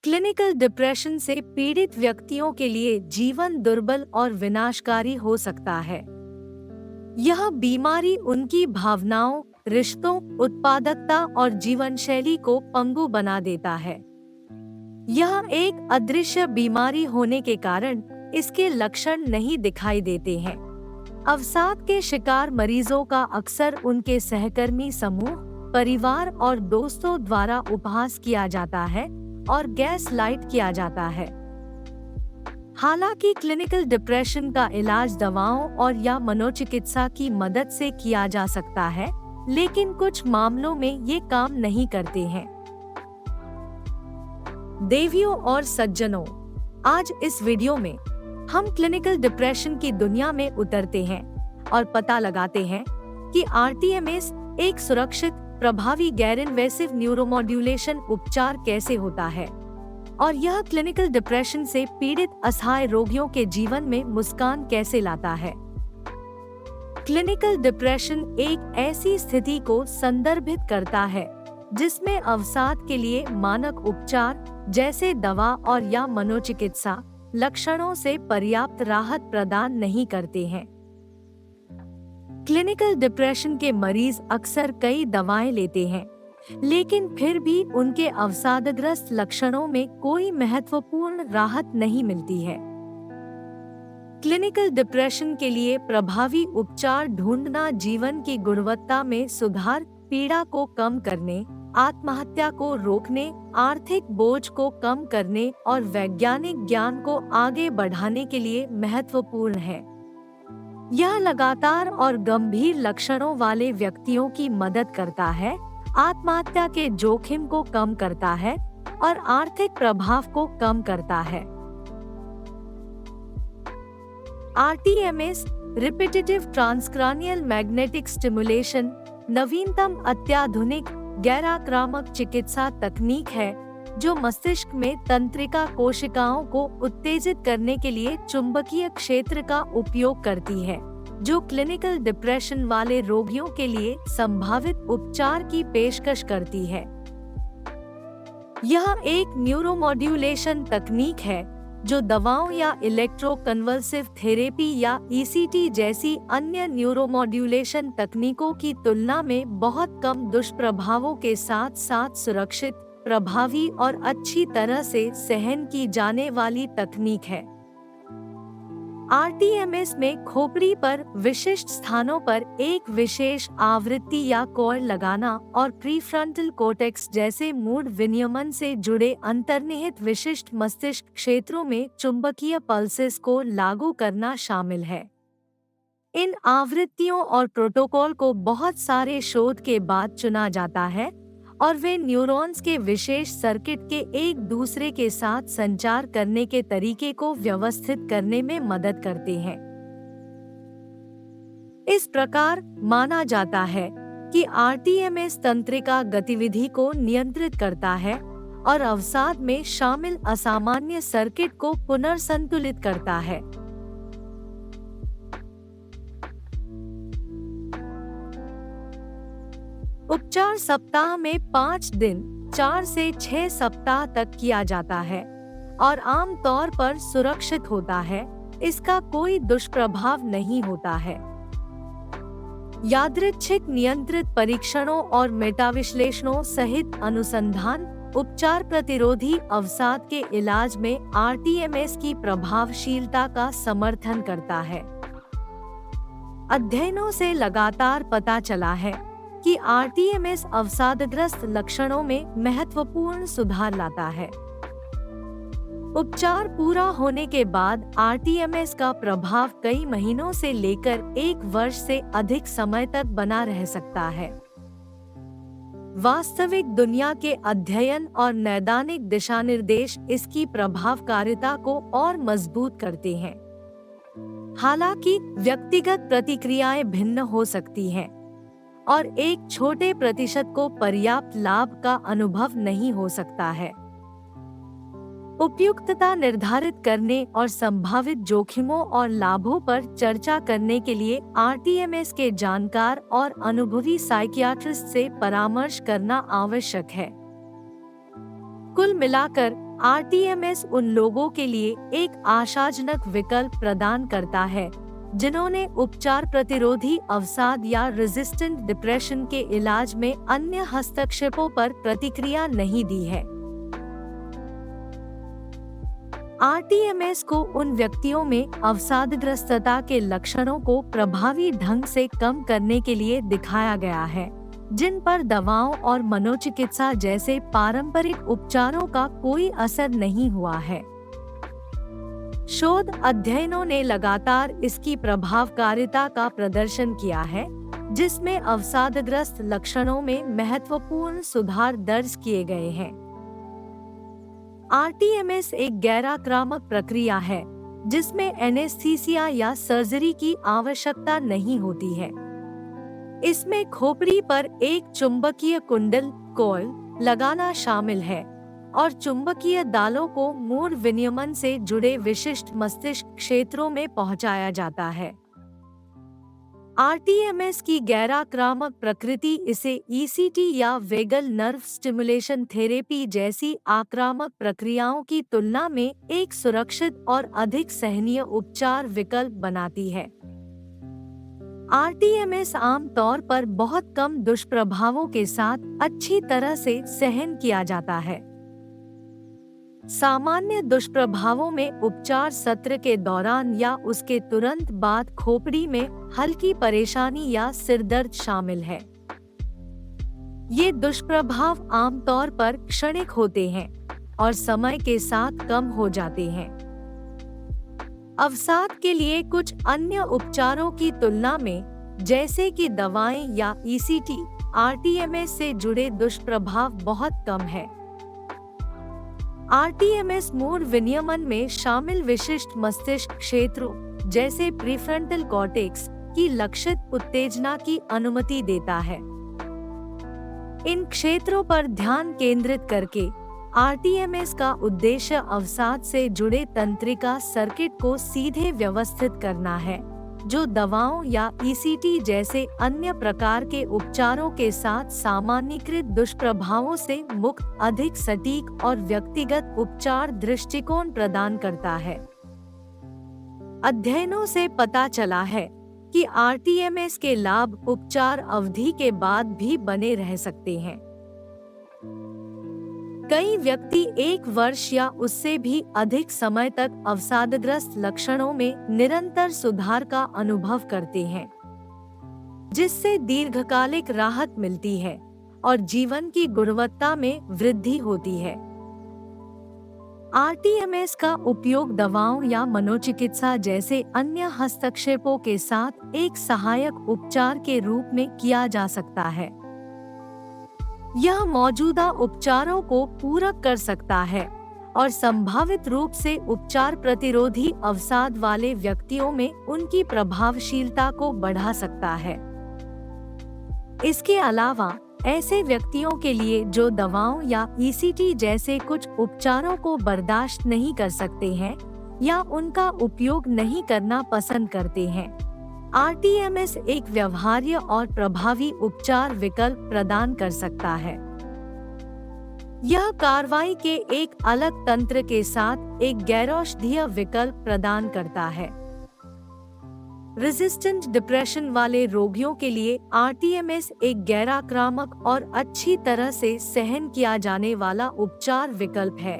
Clinical depression से पीड़ित व्यक्तियों के लिए जीवन दुर्बल और विनाशकारी हो सकता है। यह बीमारी उनकी भावनाओं, रिश्तों, उत्पादकता और जीवन शैली को पंगु बना देता है। यह एक अदृश्य बीमारी होने के कारण इसके लक्षण नहीं दिखाई देते हैं। अवसाद के शिकार मरीजों का अक्सर उनके सहकर्मी समूह, परिवार और दोस्तों द्वारा उपहास किया जाता है और गैस लाइट किया जाता है। हालांकि क्लिनिकल डिप्रेशन का इलाज दवाओं और या मनोचिकित्सा की मदद से किया जा सकता है, लेकिन कुछ मामलों में ये काम नहीं करते हैं। देवियों और सज्जनों, आज इस वीडियो में हम क्लिनिकल डिप्रेशन की दुनिया में उतरते हैं और पता लगाते हैं कि आरटीएमएस एक सुरक्षित, प्रभावी गैर-इन्वेसिव न्यूरोमॉड्यूलेशन उपचार कैसे होता है और यह क्लिनिकल डिप्रेशन से पीड़ित असहाय रोगियों के जीवन में मुस्कान कैसे लाता है। क्लिनिकल डिप्रेशन एक ऐसी स्थिति को संदर्भित करता है जिसमें अवसाद के लिए मानक उपचार जैसे दवा और या मनोचिकित्सा लक्षणों से पर्याप्त राहत प्रदान नहीं करते हैं। क्लिनिकल डिप्रेशन के मरीज अक्सर कई दवाएं लेते हैं, लेकिन फिर भी उनके अवसादग्रस्त लक्षणों में कोई महत्वपूर्ण राहत नहीं मिलती है। क्लिनिकल डिप्रेशन के लिए प्रभावी उपचार ढूंढना जीवन की गुणवत्ता में सुधार, पीड़ा को कम करने, आत्महत्या को रोकने, आर्थिक बोझ को कम करने और वैज्ञानिक ज्ञान को आगे बढ़ाने के लिए महत्वपूर्ण है। यह लगातार और गंभीर लक्षणों वाले व्यक्तियों की मदद करता है, आत्महत्या के जोखिम को कम करता है और आर्थिक प्रभाव को कम करता है। आरटीएमएस, रिपीटेटिव ट्रांसक्रैनियल मैग्नेटिक स्टिमुलेशन, नवीनतम अत्याधुनिक गैर-आक्रामक चिकित्सा तकनीक है जो मस्तिष्क में तंत्रिका कोशिकाओं को उत्तेजित करने के लिए चुंबकीय क्षेत्र का उपयोग करती है, जो क्लिनिकल डिप्रेशन वाले रोगियों के लिए संभावित उपचार की पेशकश करती है। यह एक न्यूरोमॉड्यूलेशन तकनीक है जो दवाओं या इलेक्ट्रोकन्वल्सिव थेरेपी या ईसीटी जैसी अन्य न्यूरोमॉड्यूलेशन तकनीकों की तुलना में बहुत कम दुष्प्रभावों के साथ साथ सुरक्षित, प्रभावी और अच्छी तरह से सहन की जाने वाली तकनीक है। आरटीएमएस में खोपड़ी पर विशिष्ट स्थानों पर एक विशेष आवृत्ति या कॉइल लगाना और प्रीफ्रंटल कोर्टेक्स जैसे मूड विनियमन से जुड़े अंतर्निहित विशिष्ट मस्तिष्क क्षेत्रों में चुंबकीय पल्सेस को लागू करना शामिल है। इन आवृत्तियों और प्रोटोकॉल को बहुत सारे शोध के बाद चुना जाता है और वे न्यूरॉन्स के विशेष सर्किट के एक दूसरे के साथ संचार करने के तरीके को व्यवस्थित करने में मदद करते हैं। इस प्रकार माना जाता है कि आरटीएमएस तंत्रिका गतिविधि को नियंत्रित करता है और अवसाद में शामिल असामान्य सर्किट को पुनर्संतुलित करता है। उपचार सप्ताह में 5 दिन 4 से 6 सप्ताह तक किया जाता है और आम तौर पर सुरक्षित होता है। इसका कोई दुष्प्रभाव नहीं होता है। यादृच्छिक नियंत्रित परीक्षणों और मेटाविश्लेषणों सहित अनुसंधान उपचार प्रतिरोधी अवसाद के इलाज में आरटीएमएस की प्रभावशीलता का समर्थन करता है। अध्ययनों से लगातार पता चला है कि आरटीएमएस अवसादग्रस्त लक्षणों में महत्वपूर्ण सुधार लाता है। उपचार पूरा होने के बाद आरटीएमएस का प्रभाव कई महीनों से लेकर 1 वर्ष से अधिक समय तक बना रह सकता है। वास्तविक दुनिया के अध्ययन और नैदानिक दिशानिर्देश इसकी प्रभावकारिता को और मजबूत करते हैं। हालांकि व्यक्तिगत प्रतिक्रियाएं भिन्न हो सकती हैं और एक छोटे प्रतिशत को पर्याप्त लाभ का अनुभव नहीं हो सकता है। उपयुक्तता निर्धारित करने और संभावित जोखिमों और लाभों पर चर्चा करने के लिए आरटीएमएस के जानकार और अनुभवी साइकियाट्रिस्ट से परामर्श करना आवश्यक है। कुल मिलाकर आरटीएमएस उन लोगों के लिए एक आशाजनक विकल्प प्रदान करता है जिन्होंने उपचार प्रतिरोधी अवसाद या रेजिस्टेंट डिप्रेशन के इलाज में अन्य हस्तक्षेपों पर प्रतिक्रिया नहीं दी है। आरटीएमएस को उन व्यक्तियों में अवसादग्रस्तता के लक्षणों को प्रभावी ढंग से कम करने के लिए दिखाया गया है, जिन पर दवाओं और मनोचिकित्सा जैसे पारंपरिक उपचारों का कोई असर नहीं हुआ है। शोध अध्ययनों ने लगातार इसकी प्रभावकारिता का प्रदर्शन किया है, जिसमें अवसादग्रस्त लक्षणों में महत्वपूर्ण सुधार दर्ज किए गए हैं। आरटीएमएस एक गैर-आक्रामक प्रक्रिया है, जिसमें एनेस्थीसिया या सर्जरी की आवश्यकता नहीं होती है। इसमें खोपड़ी पर एक चुंबकीय कुंडल कॉइल लगाना शामिल है और चुंबकीय दालों को मूर विनियमन से जुड़े विशिष्ट मस्तिष्क क्षेत्रों में पहुंचाया जाता है। आरटीएमएस की गैर-आक्रामक प्रकृति इसे ईसीटी या वेगल नर्व स्टिमुलेशन थेरेपी जैसी आक्रामक प्रक्रियाओं की तुलना में एक सुरक्षित और अधिक सहनीय उपचार विकल्प बनाती है। आरटीएमएस आमतौर पर बहुत कम दुष्प्रभावों के साथ अच्छी तरह से सहन किया जाता है। सामान्य दुष्प्रभावों में उपचार सत्र के दौरान या उसके तुरंत बाद खोपड़ी में हल्की परेशानी या सिरदर्द शामिल है। ये दुष्प्रभाव आमतौर पर क्षणिक होते हैं और समय के साथ कम हो जाते हैं। अवसाद के लिए कुछ अन्य उपचारों की तुलना में, जैसे कि दवाएं या ईसीटी, आरटीएमएस से जुड़े दुष्प्रभाव बहुत कम है। आरटीएमएस मूर विनियमन में शामिल विशिष्ट मस्तिष्क क्षेत्रों जैसे प्रीफ्रंटल कॉर्टेक्स की लक्षित उत्तेजना की अनुमति देता है। इन क्षेत्रों पर ध्यान केंद्रित करके आरटीएमएस का उद्देश्य अवसाद से जुड़े तंत्रिका सर्किट को सीधे व्यवस्थित करना है, जो दवाओं या ईसीटी जैसे अन्य प्रकार के उपचारों के साथ सामान्यीकृत दुष्प्रभावों से मुक्त अधिक सटीक और व्यक्तिगत उपचार दृष्टिकोण प्रदान करता है। अध्ययनों से पता चला है कि आरटीएमएस के लाभ उपचार अवधि के बाद भी बने रह सकते हैं। कई व्यक्ति 1 वर्ष या उससे भी अधिक समय तक अवसादग्रस्त लक्षणों में निरंतर सुधार का अनुभव करते हैं, जिससे दीर्घकालिक राहत मिलती है और जीवन की गुणवत्ता में वृद्धि होती है। आरटीएमएस का उपयोग दवाओं या मनोचिकित्सा जैसे अन्य हस्तक्षेपों के साथ एक सहायक उपचार के रूप में किया जा सकता है। यह मौजूदा उपचारों को पूरक कर सकता है और संभावित रूप से उपचार प्रतिरोधी अवसाद वाले व्यक्तियों में उनकी प्रभावशीलता को बढ़ा सकता है। इसके अलावा ऐसे व्यक्तियों के लिए जो दवाओं या ईसीटी जैसे कुछ उपचारों को बर्दाश्त नहीं कर सकते हैं या उनका उपयोग नहीं करना पसंद करते हैं, आरटीएमएस एक व्यवहार्य और प्रभावी उपचार विकल्प प्रदान कर सकता है। यह कार्रवाई के एक अलग तंत्र के साथ एक गैर-औषधीय विकल्प प्रदान करता है। रेजिस्टेंट डिप्रेशन वाले रोगियों के लिए आरटीएमएस एक गैर-आक्रामक और अच्छी तरह से सहन किया जाने वाला उपचार विकल्प है।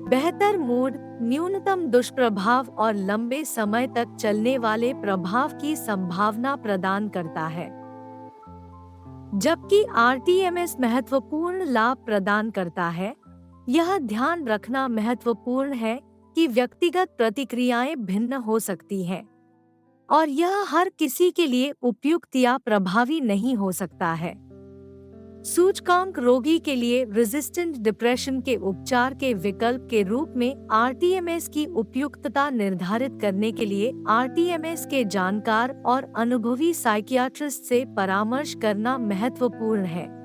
बेहतर मूड, न्यूनतम दुष्प्रभाव और लंबे समय तक चलने वाले प्रभाव की संभावना प्रदान करता है। जबकि आरटीएमएस महत्वपूर्ण लाभ प्रदान करता है, यह ध्यान रखना महत्वपूर्ण है कि व्यक्तिगत प्रतिक्रियाएं भिन्न हो सकती हैं और यह हर किसी के लिए उपयुक्त या प्रभावी नहीं हो सकता है। सूचकांक रोगी के लिए रेजिस्टेंट डिप्रेशन के उपचार के विकल्प के रूप में आरटीएमएस की उपयुक्तता निर्धारित करने के लिए आरटीएमएस के जानकार और अनुभवी साइकियाट्रिस्ट से परामर्श करना महत्वपूर्ण है।